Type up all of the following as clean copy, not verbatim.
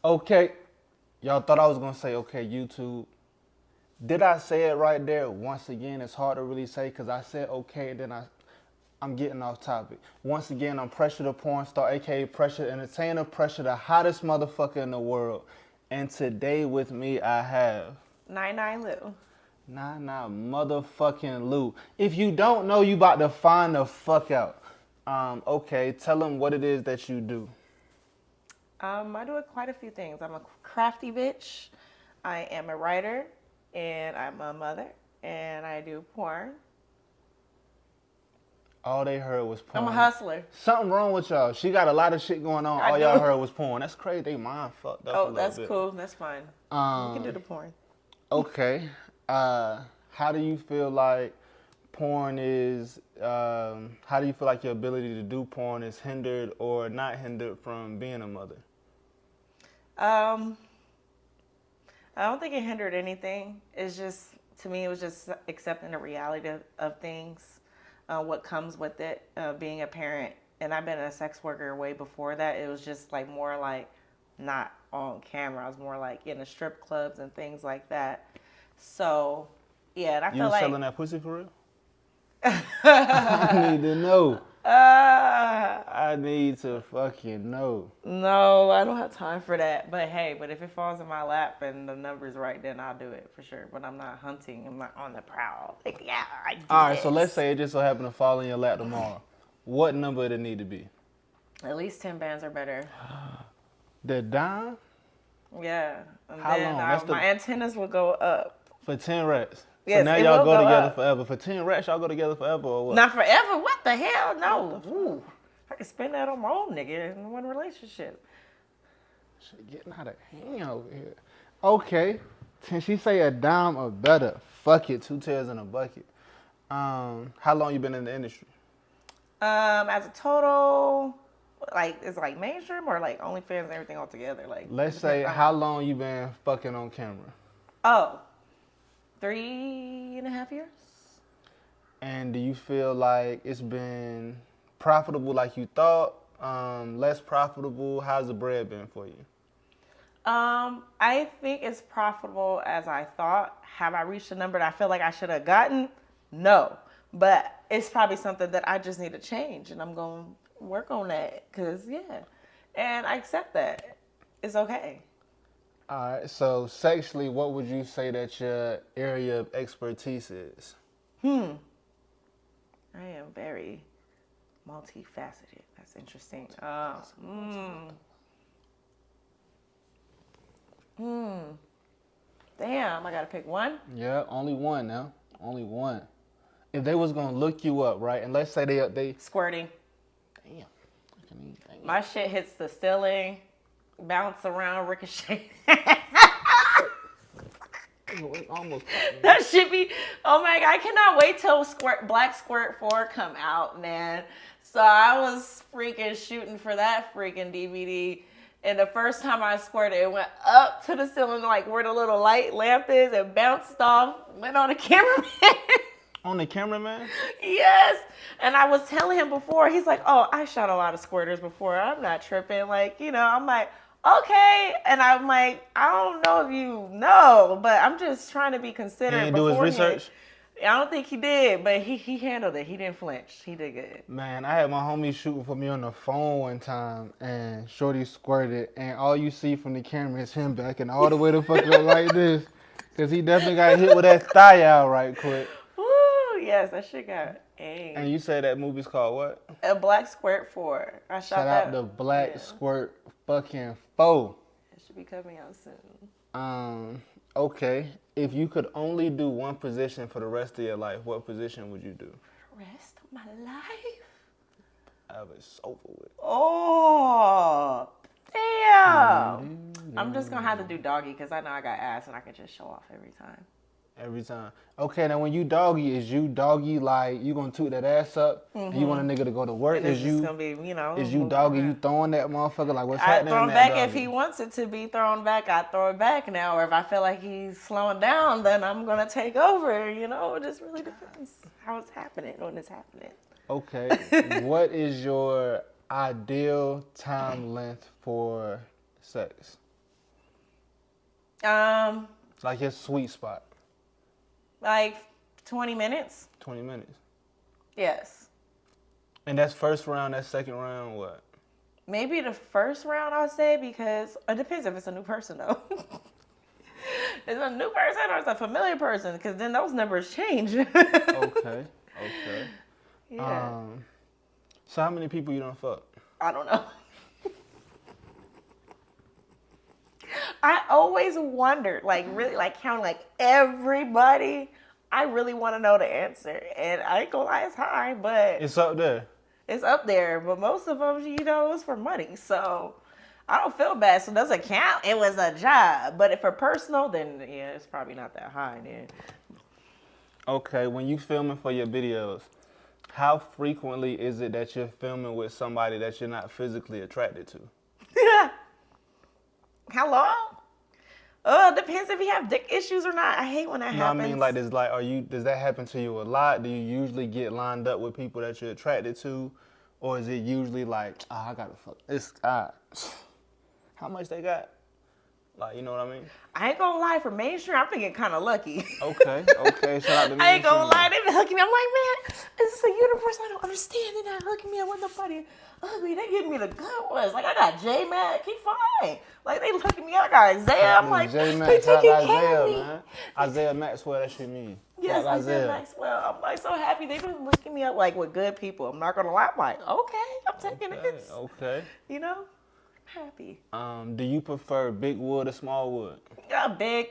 Okay. Y'all thought I was going to say, okay, YouTube. Did I say it right there? Once again, it's hard to really say because I said okay, then I'm getting off topic. Once again, I'm Pressure the Porn Star, a.k.a. Pressure the Entertainer, Pressure the hottest motherfucker in the world. And today with me, I have... Ny Lew. Nah, motherfucking Lew. If you don't know, you about to find the fuck out. Okay, tell them what it is that you do. I do quite a few things. I'm a crafty bitch. I am a writer, and I'm a mother, and I do porn. All they heard was porn. I'm a hustler. Something wrong with y'all. She got a lot of shit going on. All y'all heard was porn. That's crazy. They mind fucked up a little bit. Oh, that's cool. That's fine. We can do the porn. Okay. How do you feel like porn is, how do you feel like your ability to do porn is hindered or not hindered from being a mother? I don't think it hindered anything. It's just, to me, it was just accepting the reality of things, what comes with it, being a parent. And I've been a sex worker way before that. It was just like more like not on camera. I was more like in the strip clubs and things like that. So, yeah, and I feel like... You selling that pussy for real? I need to know. I need to fucking know. No, I don't have time for that. But hey, if it falls in my lap and the number's right, then I'll do it for sure. But I'm not hunting. I'm not on the prowl. Like, yeah, I do All right, this. so let's say it just so happened to fall in your lap tomorrow. What number did it need to be? At least 10 bands or better. The dime? Yeah. And How then long? my antennas will go up. For 10 rats. Yes, so now y'all go together forever. For 10 rats, y'all go together forever or what? Not forever. What the hell? No. Ooh, I can spend that on my own nigga in one relationship. Shit getting out of hand over here. Okay. Can she say a dime or better? Fuck it. 2 tails in a bucket. How long you been in the industry? As a total, like, it's like mainstream or like OnlyFans and everything all together. Like, let's say how long you been fucking on camera? Oh, 3.5 years. And do you feel like it's been profitable like you thought? Less profitable? How's the bread been for you? I think it's profitable as I thought. Have I reached a number that I feel like I should have gotten? No. But it's probably something that I just need to change, and I'm going to work on that because, yeah. And I accept that. It's okay. All right. So sexually, what would you say that your area of expertise is? I am very multifaceted. That's interesting. Damn, I got to pick one? Yeah, only one now. Only one. If they was gonna look you up, right, and let's say they Squirting. Damn. My shit hits the ceiling, bounce around, ricochet. Almost. That should be. Oh my god! I cannot wait till Black Squirt 4 come out, man. So I was freaking shooting for that freaking DVD. And the first time I squirted, it went up to the ceiling, like where the little light lamp is, and bounced off, went on the cameraman. On the cameraman? Yes. And I was telling him before, he's like, oh, I shot a lot of squirters before. I'm not tripping. Like, you know, I'm like, okay. And I'm like, I don't know if you know, but I'm just trying to be considerate. He didn't do his research? I don't think he did, but he handled it. He didn't flinch. He did good. Man, I had my homie shooting for me on the phone one time, and Shorty squirted, and all you see from the camera is him backing all the way the fuck up like this, because he definitely got hit with that thigh out right quick. Yes, that shit got aimed. And you said that movie's called what? A Black Squirt 4. I shot Shout that. out to Black Squirt fucking 4. It should be coming out soon. Okay. If you could only do one position for the rest of your life, what position would you do? Rest of my life? I have a sofa with. Oh, damn. I'm just going to have to do doggy because I know I got ass and I can just show off every time. Every time. Okay, now when you doggy, is you doggy like you gonna toot that ass up? And you want a nigga to go to work? And it's just gonna be, you know. Is you doggy? You throwing that motherfucker? Like what's I happening? throw him in that back doggy? if he wants it to be thrown back. I throw it back now, or if I feel like he's slowing down, then I'm gonna take over. You know, it just really depends how it's happening when it's happening. Okay. What is your ideal time length for sex? Um, Like your sweet spot. like 20 minutes. 20 minutes. Yes. And that's first round, that's second round, what? Maybe the first round, I'll say, because it depends if it's a new person, though. It's a new person or it's a familiar person, because then those numbers change. Okay. Okay. Yeah. So how many people you done fuck? I don't know. I always wondered, like, really, like, counting, like, everybody. I really want to know the answer. And I ain't gonna lie, it's high, but It's up there. it's up there. But most of them, you know, it's for money. So I don't feel bad. So it doesn't count. It was a job. But if for personal, then, yeah, it's probably not that high then. Okay, when you filming for your videos, how frequently is it that you're filming with somebody that you're not physically attracted to? How long? Oh, it depends if you have dick issues or not. I hate when that No, happens. I mean, like, does that happen to you a lot? Do you usually get lined up with people that you're attracted to? Or is it usually like, I gotta fuck this guy? How much they got? Like, you know what I mean? I ain't gonna lie, for mainstream, I'm thinking kind of lucky. Okay, shout out to me. I ain't gonna lie, they been hooking me. I'm like, man, is this a universe I don't understand? They're not hooking me up with nobody ugly. They giving me the good ones. Like, I got J-Mac, he fine. Like, they hooking me up. I got Isaiah. I'm like, they J-Mac, taking shout out care of Isaiah, me. man. Isaiah Maxwell, that shit mean. Yes, Shout out Isaiah Maxwell. I'm like so happy they've been hooking me up like with good people. I'm not gonna lie. I'm like, okay, I'm taking this. Okay. You know, happy. Do you prefer big wood or small wood? Yeah, big.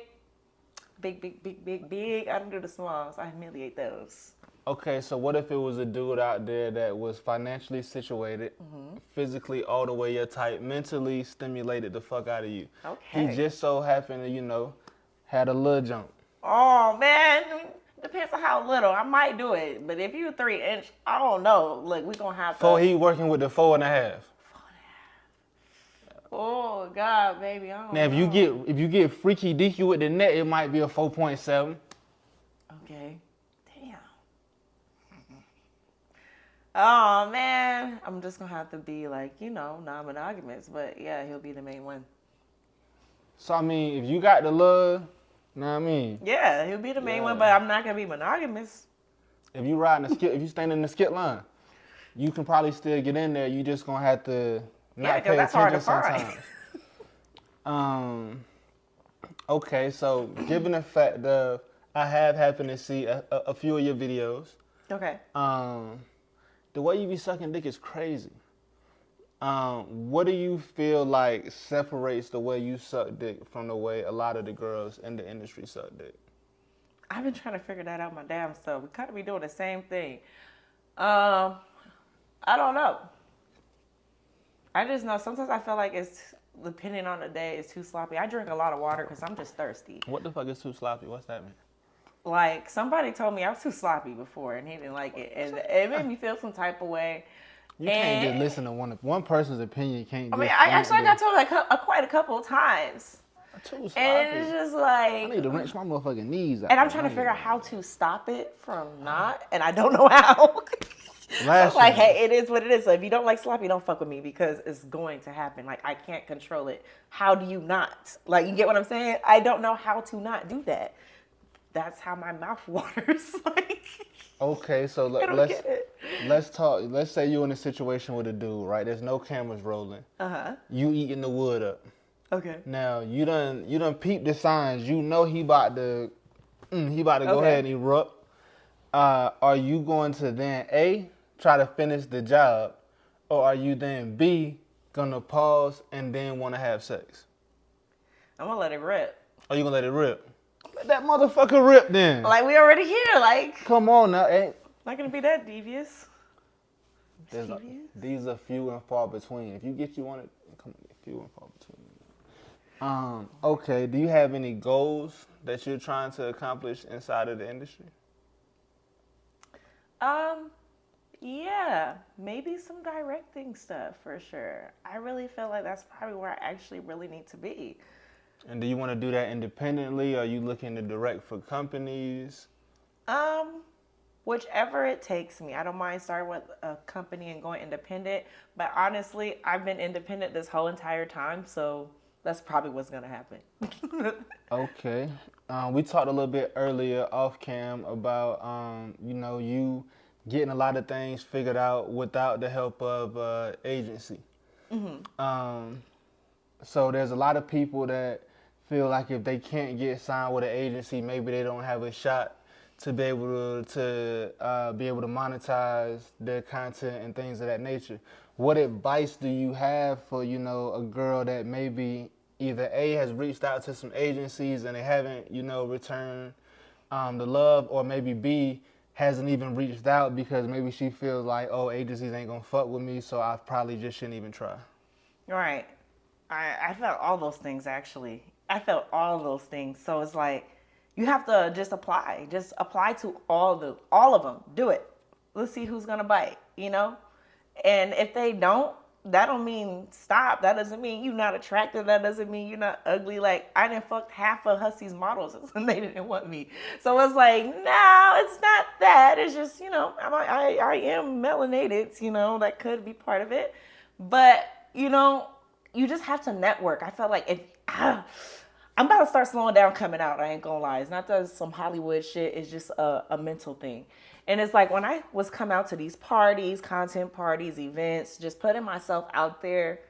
I don't do the smalls. I humiliate those. Okay, so what if it was a dude out there that was financially situated, physically all the way your type, mentally stimulated the fuck out of you? Okay. He just so happened to, had a little jump. Oh man, depends on how little. I might do it, but if you 3 inch, I don't know. Look, we gonna have to. So he working with the 4.5. Oh God, baby, I don't Now, know. if you get freaky deaky with the net, it might be a 4.7. Okay. Damn. Oh man, I'm just gonna have to be like, non-monogamous. But yeah, he'll be the main one. So I mean, if you got the love, know what I mean? Yeah, he'll be the main one, but I'm not gonna be monogamous. If you riding the skip, if you stand in the skip line, you can probably still get in there. You just gonna have to not pay that's hard attention to find. sometimes. Okay, so given the fact that I have happened to see a few of your videos, Okay. the way you be sucking dick is crazy. What do you feel like separates the way you suck dick from the way a lot of the girls in the industry suck dick? I've been trying to figure that out my damn self. We kind of be doing the same thing. I don't know. I just know sometimes I feel like it's depending on the day. It's too sloppy. I drink a lot of water because I'm just thirsty. What the fuck is too sloppy? What's that mean? Like somebody told me I was too sloppy before, and he didn't like it, and it made me feel some type of way. You can't just listen to one person's opinion. Can't. I got told like quite a couple of times. Too sloppy. And it's just like I need to wrench my motherfucking knees out. And I'm trying to figure out how to stop it from not, and I don't know how. So it's like, hey, it is what it is. So if you don't like sloppy, don't fuck with me because it's going to happen. Like I can't control it. How do you not? Like you get what I'm saying? I don't know how to not do that. That's how my mouth waters. Like okay, so let's talk. Let's say you're in a situation with a dude, right? There's no cameras rolling. You eating the wood up. Okay. Now you done peep the signs. You know he about to go ahead and erupt. Are you going to then A, try to finish the job, or are you then B, gonna pause and then want to have sex? I'm gonna let it rip. Are you gonna let it rip? Let that motherfucker rip then. Like we already here. Like come on now, not gonna be that devious. These are few and far between. If you get you on it, come on, few and far between. Okay, do you have any goals that you're trying to accomplish inside of the industry? Yeah, maybe some directing stuff for sure. I really feel like that's probably where I actually really need to be. And do you want to do that independently? Or are you looking to direct for companies? Whichever it takes me. I don't mind starting with a company and going independent. But honestly, I've been independent this whole entire time. So That's probably what's gonna happen. Okay. We talked a little bit earlier off cam about you getting a lot of things figured out without the help of agency. Um, so there's a lot of people that feel like if they can't get signed with an agency, maybe they don't have a shot to be able to be able to monetize their content and things of that nature. What advice do you have for a girl that maybe either A has reached out to some agencies and they haven't returned the love, or maybe B hasn't even reached out because maybe she feels like, oh, agencies ain't gonna fuck with me, so I probably just shouldn't even try. Right. I felt all those things actually. I felt all those things. So it's like you have to just apply. Just apply to all of them. Do it. Let's see who's gonna bite, you know? And if they don't, that don't mean stop. That doesn't mean you're not attractive. That doesn't mean you're not ugly. Like I didn't fuck half of Hussy's models and they didn't want me. So it's like, no, it's not that. It's just, I am melanated, that could be part of it. But, you just have to network. I felt like I'm about to start slowing down coming out. I ain't gonna lie. It's not that some Hollywood shit. It's just a mental thing. And it's like when I was come out to these parties, content parties, events, just putting myself out there,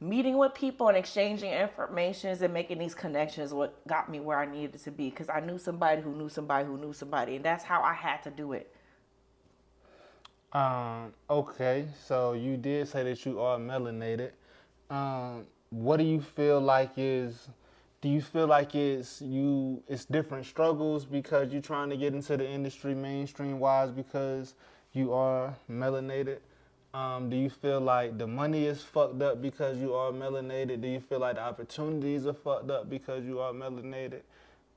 meeting with people and exchanging informations and making these connections, what got me where I needed to be. Because I knew somebody who knew somebody who knew somebody. And that's how I had to do it. Okay, so you did say that you are melanated. What do you feel like is? Do you feel like it's different struggles because you're trying to get into the industry mainstream wise because you are melanated? Do you feel like the money is fucked up because you are melanated? Do you feel like the opportunities are fucked up because you are melanated?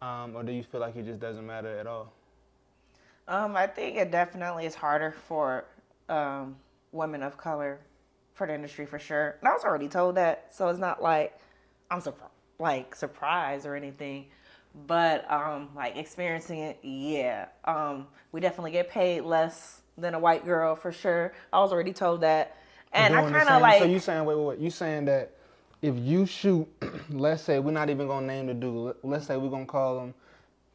Or do you feel like it just doesn't matter at all? I think it definitely is harder for women of color for the industry for sure. And I was already told that, so it's not like I'm surprised or anything. But like experiencing it, yeah. We definitely get paid less than a white girl for sure. I was already told that, and I kind of like. So you saying wait? You saying that if you shoot, let's say we're not even gonna name the dude. Let's say we're gonna call him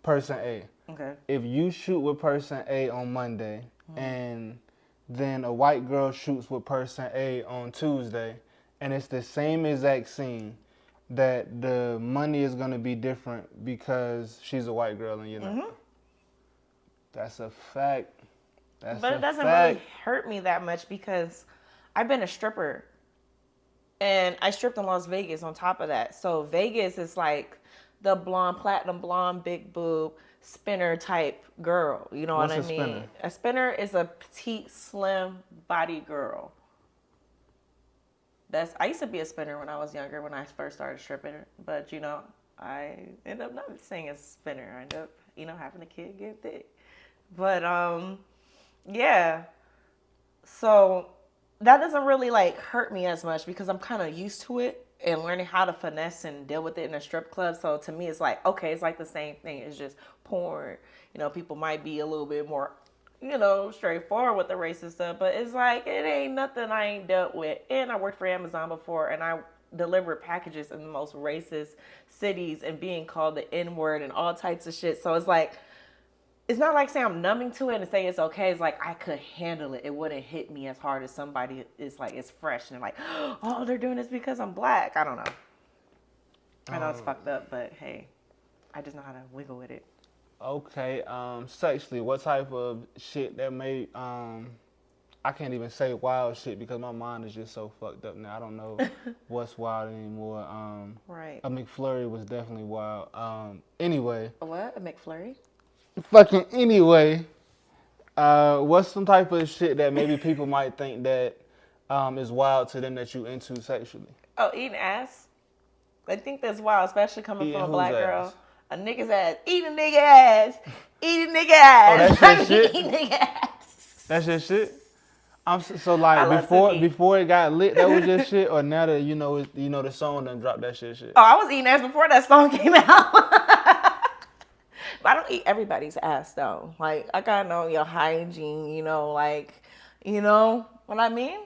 Person A. Okay. If you shoot with Person A on Monday, and then a white girl shoots with Person A on Tuesday, and it's the same exact scene, that the money is going to be different because she's a white girl and you're not. That's a fact. But it doesn't really hurt me that much because I've been a stripper and I stripped in Las Vegas on top of that. So Vegas is like the blonde, platinum blonde, big boob, spinner type girl. You know what I mean? Spinner? A spinner is a petite, slim body girl. I used to be a spinner when I was younger, when I first started stripping, but I ended up not saying a spinner. I ended up, having a kid get thick. But yeah. So that doesn't really like hurt me as much because I'm kind of used to it and learning how to finesse and deal with it in a strip club. So to me, it's like, okay, it's like the same thing. It's just porn. People might be a little bit more straightforward with the racist stuff, but it's like, it ain't nothing I ain't dealt with. And I worked for Amazon before, and I delivered packages in the most racist cities and being called the N-word and all types of shit. So it's like, it's not like saying I'm numbing to it and saying it's okay. It's like I could handle it. It wouldn't hit me as hard as somebody is like, it's fresh and like, oh, they're doing this because I'm black. I don't know. I know it's fucked up, but hey, I just know how to wiggle with it. Okay, sexually, what type of shit that made, I can't even say wild shit because my mind is just so fucked up now. I don't know what's wild anymore. Right. A McFlurry was definitely wild. Anyway. What? A McFlurry? Fucking anyway, what's some type of shit that maybe people might think that is wild to them that you into sexually? Oh, eating ass. I think that's wild, especially coming from a black girl. A nigga's ass. Eating a nigga ass. Eating nigga ass. Oh, that's your shit? Eating nigga ass. That's your shit? So like before it got lit, that was your shit, or now that the song done dropped, that shit? Oh, I was eating ass before that song came out. But I don't eat everybody's ass though. Like I gotta know your hygiene, you know what I mean?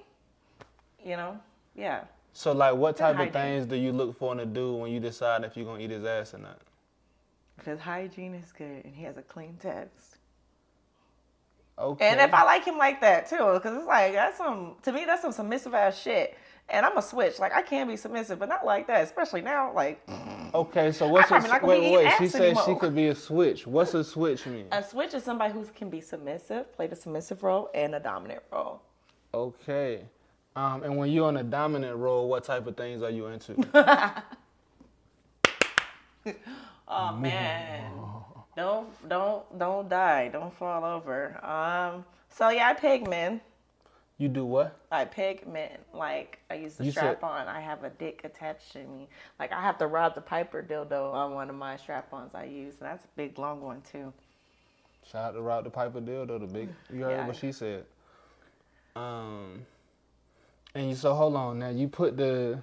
Yeah. So, like, what type hygiene. of things do you look for in a dude when you decide if you're going to eat his ass or not? If his hygiene is good and he has a clean text. Okay. And if I like him like that, too. Because it's like, to me, that's some submissive ass shit. And I'm a switch. Like, I can be submissive, but not like that. Especially now, like... Okay, so what's probably not gonna be eating wait. ass She said anymore. she could be a switch. What's a switch mean? A switch is somebody who can be submissive, play the submissive role, and a dominant role. Okay. And when you're on a dominant role, what type of things are you into? Oh man, don't die, don't fall over. So yeah, I peg men. You do what? I peg men. Like I use the You strap said- on. I have a dick attached to me. Like I have the Rob the Piper dildo on one of my strap-ons I use. That's a big long one too. Shout out to Rob the Piper Dildo, the big. You heard Yeah. what she said. And so hold on now. You put the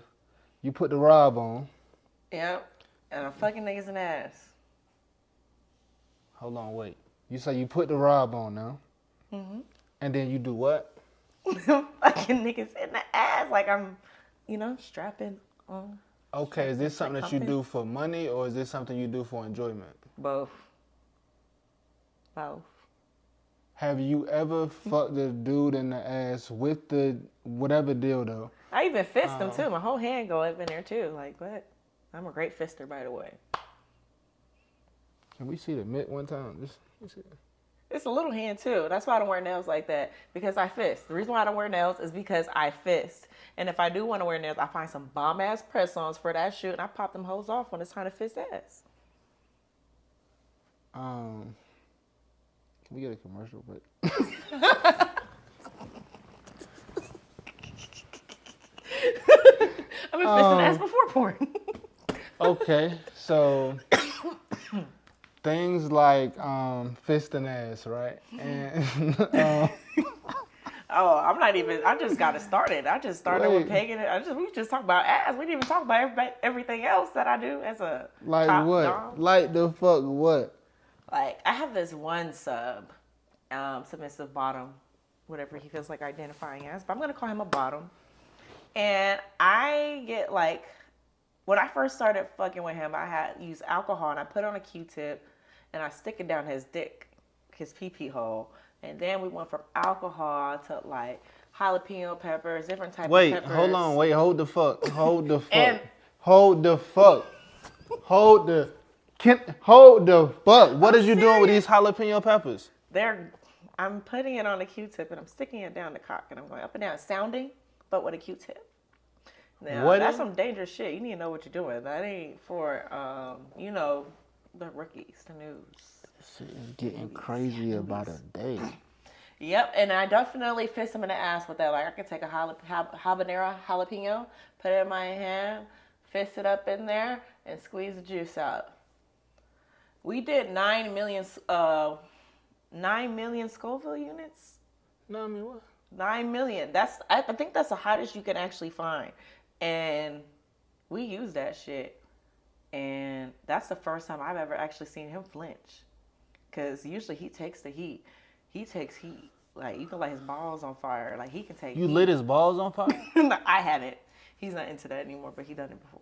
Rob on. Yep. And I'm fucking niggas in the ass. Hold on, wait. You say you put the Rob on now. Mhm. And then you do what? Fucking niggas in the ass. Like I'm, strapping on. Okay, is this something that you Pumping. do for money or is this something you do for enjoyment? Both. Both. Have you ever fucked a dude in the ass with the whatever dildo? I even fist them too. My whole hand go up in there too. Like what? I'm a great fister, by the way. Can we see the mitt one time? Just let me see. It's a little hand too. That's why I don't wear nails like that, because I fist. The reason why I don't wear nails is because I fist. And if I do want to wear nails, I find some bomb ass press-ons for that shoot, and I pop them hoes off when it's time to fist ass. Can we get a commercial break? I've been fisting ass before porn. Okay, so things like fisting ass, right? And Oh, I just got it started. I just started with Wait. pegging it. We just talked about ass. We didn't even talk about everything else that I do as a like top what? dom. Like the fuck what? Like, I have this one sub, submissive bottom, whatever he feels like identifying as, but I'm going to call him a bottom. And I get like, when I first started fucking with him, I had used alcohol and I put on a Q-tip and I stick it down his dick, his pee-pee hole. And then we went from alcohol to like jalapeno peppers, different types of peppers. Hold on, wait, hold the fuck. Hold the fuck. And- hold the fuck. Hold the fuck. What are you doing with these jalapeno peppers? I'm putting it on a Q-tip and I'm sticking it down the cock and I'm going up and down, sounding, but with a Q-tip. Now, What that's is- some dangerous shit. You need to know what you're doing. That ain't for, the rookies, the news. Shit is getting crazy about a day. Yep, and I definitely fist him in the ass with that. Like, I could take a habanero jalapeno, put it in my hand, fist it up in there, and squeeze the juice out. We did 9 million Scoville units. No, I mean what? 9 million. I think that's the hottest you can actually find. And we use that shit. And that's the first time I've ever actually seen him flinch. Because usually he takes the heat. He takes heat. Like, you can light his balls on fire. Like, he can take You heat. lit his balls on fire? No, I haven't. He's not into that anymore, but he done it before.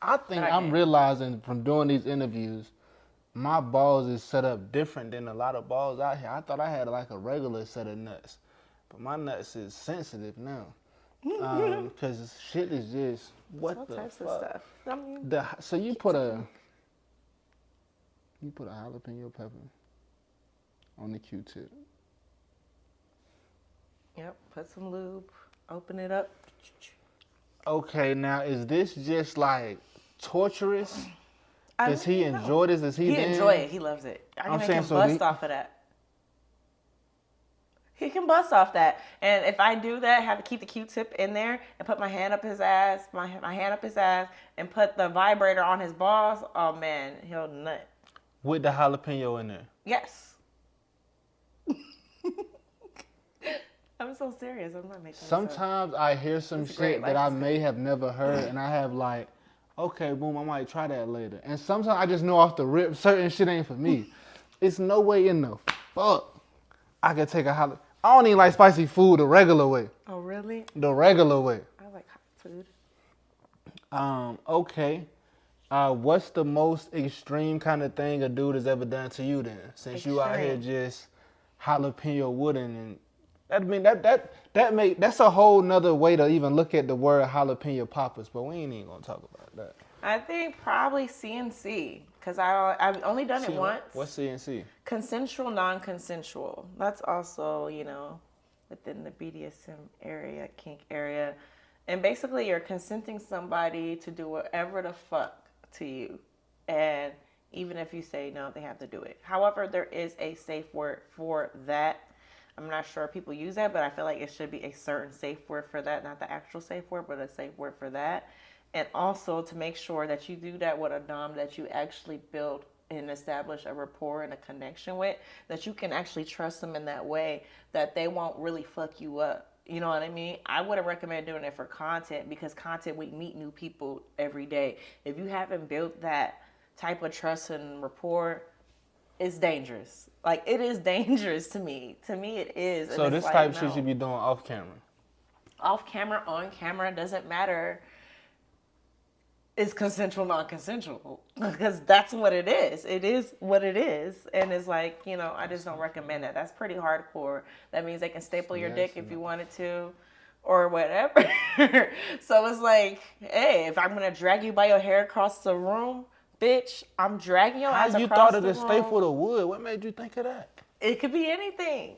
I think But I I'm can. realizing from doing these interviews, my balls is set up different than a lot of balls out here. I thought I had like a regular set of nuts, but my nuts is sensitive now. Because shit is just, what All the types fuck? of stuff. I mean, So you put a jalapeno pepper on the Q-tip. yep, put some lube, open it up. Okay, now is this just like torturous? I Does he don't know. enjoy this? Is He then- enjoy it. He loves it. I can I'm make saying him so bust he- off of that. He can bust off that. And if I do that, I have to keep the Q-tip in there and put my hand up his ass, my hand up his ass, and put the vibrator on his balls. Oh man, he'll nut. With the jalapeno in there. Yes. I'm so serious. I'm not making this up. Sometimes I hear some It's a great shit that I life may have never heard, and I have like, okay, boom, I might try that later. And sometimes I just know off the rip, certain shit ain't for me. It's no way in the fuck I could take a jalapeno. I don't even like spicy food the regular way. Oh really? The regular way. I food. Okay. What's the most extreme kind of thing a dude has ever done to you then? Since you out here Extreme. just jalapeno wooden and that's a whole nother way to even look at the word jalapeno poppers, but we ain't even gonna talk about that. I think probably CNC because I've only done it See once. what's CNC? Consensual, non-consensual. That's also within the BDSM area, kink area, and basically you're consenting somebody to do whatever the fuck to you, and even if you say no, they have to do it. However, there is a safe word for that. I'm not sure people use that, but I feel like it should be a certain safe word for that, not the actual safe word, but a safe word for that. And also to make sure that you do that with a dom that you actually build and establish a rapport and a connection with, that you can actually trust them in that way, that they won't really fuck you up. You know what I mean? I wouldn't recommend doing it for content because content, we meet new people every day. If you haven't built that type of trust and rapport, it's dangerous. Like, it is dangerous to me. To me, it is. So and this like, type of no. shit you be doing off camera. Off camera, on camera, doesn't matter. It's consensual, non-consensual, because that's what it is. It is what it is, and it's like, I just don't recommend that. That's pretty hardcore. That means they can staple your dick if you wanted to, or whatever. So it's like, hey, if I'm gonna drag you by your hair across the room, bitch, I'm dragging your ass How you across thought of the the room. staple of wood? What made you think of that? It could be anything.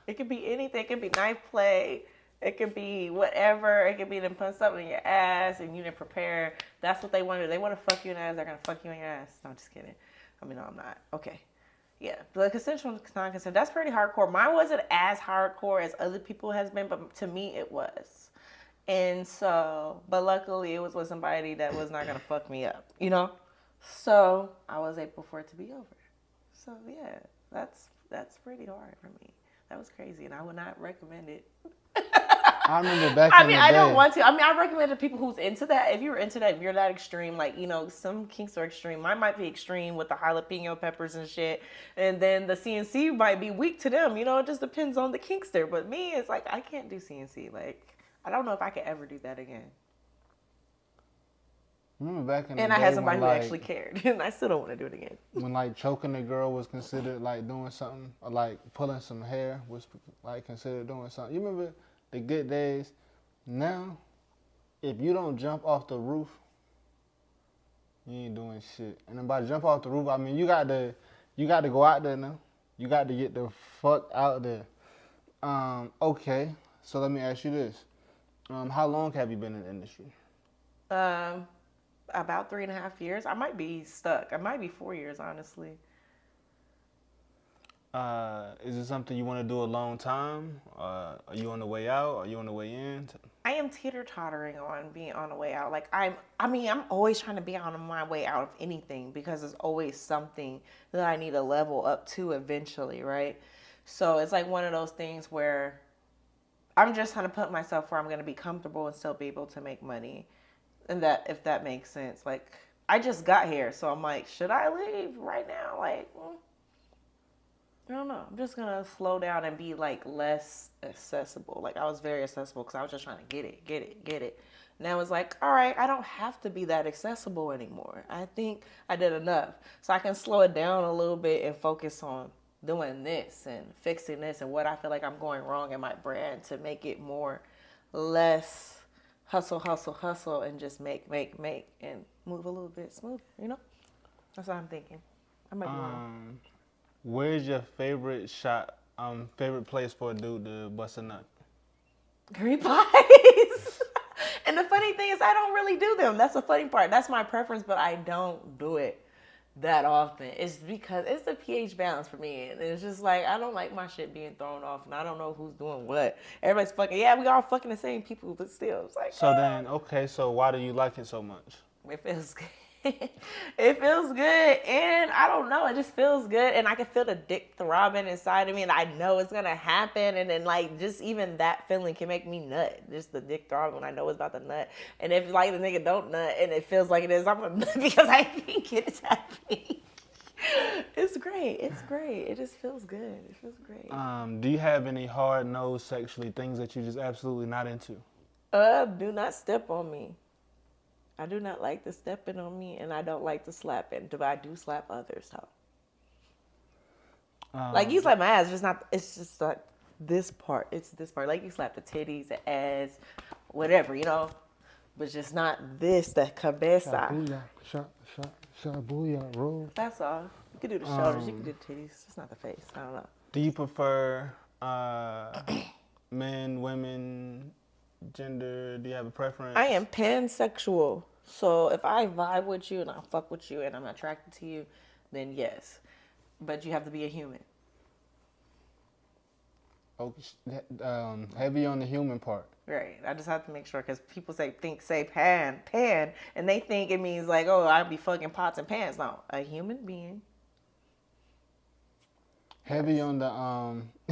It could be anything. It could be knife play. It could be whatever. It could be them putting something in your ass and you didn't prepare. That's what they want to do. They want to fuck you in the ass. They're going to fuck you in your ass. No, I'm just kidding. I mean, no, I'm not. Okay. Yeah. The consensual, non-consensual, that's pretty hardcore. Mine wasn't as hardcore as other people has been, but to me it was. And so, but luckily it was with somebody that was not going to fuck me up, So I was able for it to be over. So yeah, that's pretty hard for me. That was crazy, and I would not recommend it. I remember back in the day. I don't want to. I recommend to people who's into that. If you're into that, if you're that extreme, like, some kinks are extreme. Mine might be extreme with the jalapeno peppers and shit. And then the CNC might be weak to them. It just depends on the kinkster. But me, it's like, I can't do CNC. Like, I don't know if I could ever do that again. Remember back in the And day I had somebody who when, actually cared. And I still don't want to do it again. when like choking a girl was considered like doing something, or like pulling some hair was like considered doing something. You remember the good days? Now, if you don't jump off the roof, you ain't doing shit. And then by jump off the roof, I mean you got to go out there now. You got to get the fuck out there. Okay, so let me ask you this: how long have you been in the industry? About 3.5 years. I might be stuck. I might be 4 years, honestly. Is it something you want to do a long time? Are you on the way out? Are you on the way in? I am teeter-tottering on being on the way out. Like, I'm always trying to be on my way out of anything because there's always something that I need to level up to eventually, right? So it's like one of those things where I'm just trying to put myself where I'm going to be comfortable and still be able to make money. And that, if that makes sense. Like, I just got here, so I'm like, should I leave right now? Like, I don't know. I'm just going to slow down and be, like, less accessible. Like, I was very accessible because I was just trying to get it. Now it's like, all right, I don't have to be that accessible anymore. I think I did enough. So I can slow it down a little bit and focus on doing this and fixing this and what I feel like I'm going wrong in my brand to make it less hustle, and just make, and move a little bit smoother, That's what I'm thinking. I might be wrong. Where's your favorite favorite place for a dude to bust a nut? Green pies. And the funny thing is, I don't really do them. That's the funny part. That's my preference, but I don't do it that often. It's because it's the pH balance for me. And it's just like, I don't like my shit being thrown off, and I don't know who's doing what. Everybody's fucking, yeah, we all fucking the same people, but still, it's like. So then, okay, so why do you like it so much? It feels good. It feels good, and I don't know, it just feels good, and I can feel the dick throbbing inside of me, and I know it's gonna happen, and then, like, just even that feeling can make me nut, just the dick throbbing when I know it's about to nut. And if, like, the nigga don't nut and it feels like it is, I'm gonna nut because I think it is happening. It's great. It just feels good. It feels great. Do you have any hard-nosed sexually things that you're just absolutely not into? Do not step on me. I do not like the stepping on me, and I don't like the slapping. But I do slap others, though. Like you slap my ass, just not. It's just like this part. It's this part. Like you slap the titties, the ass, whatever, but just not this. The cabeza. Booyah, roll. That's all. You could do the shoulders. You could do the titties. It's not the face. I don't know. Do you prefer men, women, gender? Do you have a preference? I am pansexual. So if I vibe with you and I fuck with you and I'm attracted to you, then yes. But you have to be a human. Heavy on the human part. Right. I just have to make sure because people say pan, and they think it means like, oh, I'll be fucking pots and pans. No, a human being. Heavy on the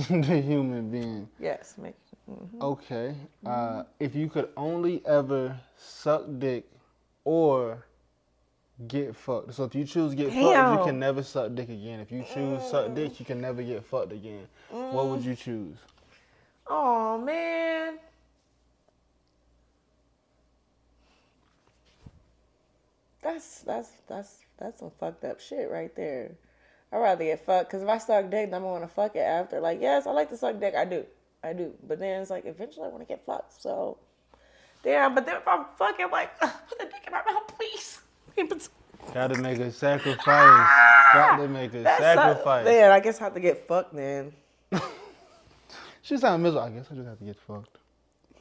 the human being. Yes. Okay. If you could only ever suck dick or get fucked. So if you choose get fucked, you can never suck dick again. If you choose suck dick, you can never get fucked again. What would you choose? Oh man. That's some fucked up shit right there. I'd rather get fucked because if I suck dick, then I'm gonna fuck it after. Like, yes, I like to suck dick. I do. But then it's like eventually I want to get fucked. So, damn. But then if I'm fucking, like, put the dick in my mouth, please. Gotta make a sacrifice. Gotta make a sacrifice. Man, I guess I have to get fucked then. She sound miserable. I guess I just have to get fucked.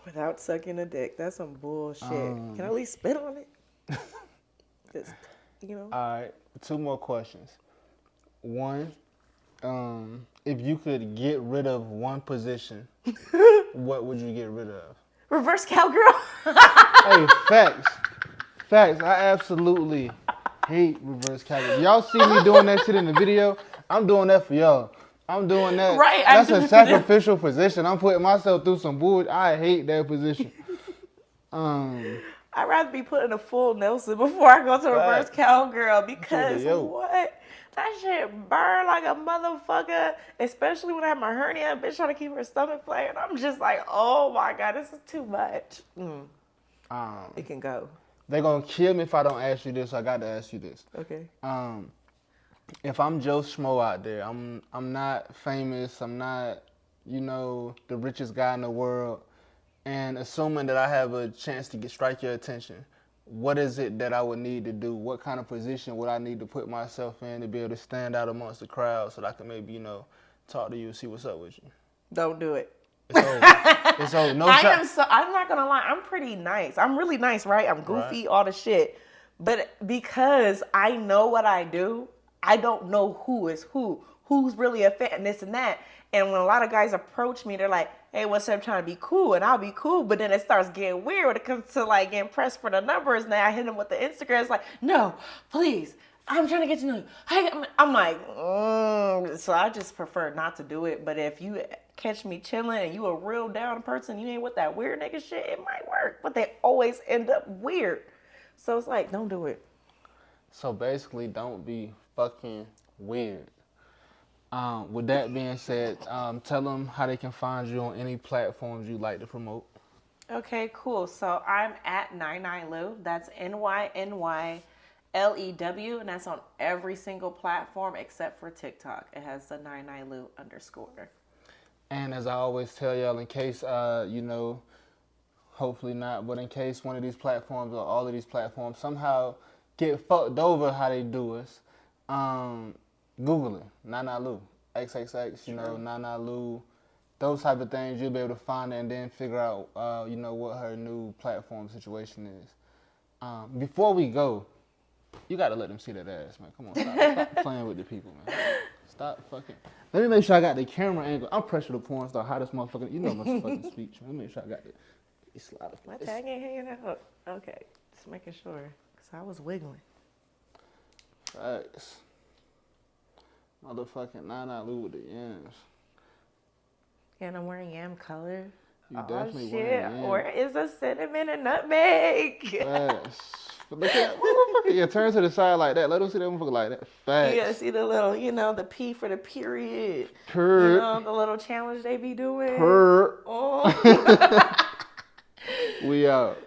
Without sucking a dick. That's some bullshit. Can I at least spit on it? Just, All right. 2 more questions. One, if you could get rid of one position, what would you get rid of? Reverse cowgirl. Hey, facts. Facts. I absolutely hate reverse cowgirl. Y'all see me doing that shit in the video? I'm doing that for y'all. I'm doing that. Right. That's a sacrificial position. I'm putting myself through some bullshit. I hate that position. I'd rather be put in a full Nelson before I go to reverse cowgirl because what? That shit burn like a motherfucker, especially when I have my hernia. Bitch trying to keep her stomach flat. I'm just like, oh my God, this is too much. It can go. They're going to kill me if I don't ask you this, so I got to ask you this. Okay. If I'm Joe Schmo out there, I'm not famous, I'm not, the richest guy in the world, and assuming that I have a chance to strike your attention, what is it that I would need to do? What kind of position would I need to put myself in to be able to stand out amongst the crowd so that I can maybe, talk to you and see what's up with you? Don't do it. It's over. It's over. No shot. I'm not going to lie. I'm pretty nice. I'm really nice, right? I'm goofy, all the shit. But because I know what I do, I don't know who is who's really a fan, and this and that. And when a lot of guys approach me, they're like, hey, what's up, I'm trying to be cool, and I'll be cool. But then it starts getting weird when it comes to like getting pressed for the numbers. Now I hit them with the Instagram. It's like, no, please, I'm trying to get to know you. I'm like, so I just prefer not to do it. But if you catch me chilling and you a real down person, you ain't with that weird nigga shit, it might work. But they always end up weird. So it's like, don't do it. So basically, don't be fucking weird. With that being said, tell them how they can find you on any platforms you like to promote. Okay, cool. So I'm at Ny Lew. That's NYNYLEW, and that's on every single platform except for TikTok. It has the Ny Lew _. And as I always tell y'all, in case hopefully not, but in case one of these platforms or all of these platforms somehow get fucked over how they do us, Google it, Ny Lew, XXX, Ny Lew, those type of things. You'll be able to find it and then figure out, what her new platform situation is. Before we go, you got to let them see that ass, man. Come on, stop playing with the people, man. Stop fucking. Let me make sure I got the camera angle. I'm Pressure the Porn Star, hottest motherfucker. You know my fucking speech. Let me make sure I got the slide. My tag ain't hanging out. Okay, just making sure, because I was wiggling. Facts. Motherfucking Ny Lew with the yams. And I'm wearing yam color. You definitely wearing yam. Where is the cinnamon and nutmeg? Facts. Look at motherfucker. Yeah, turn to the side like that. Let them see that motherfucker like that. Facts. You gotta see the little, the P for the period. Purr. The little challenge they be doing. Purr. Oh. We out.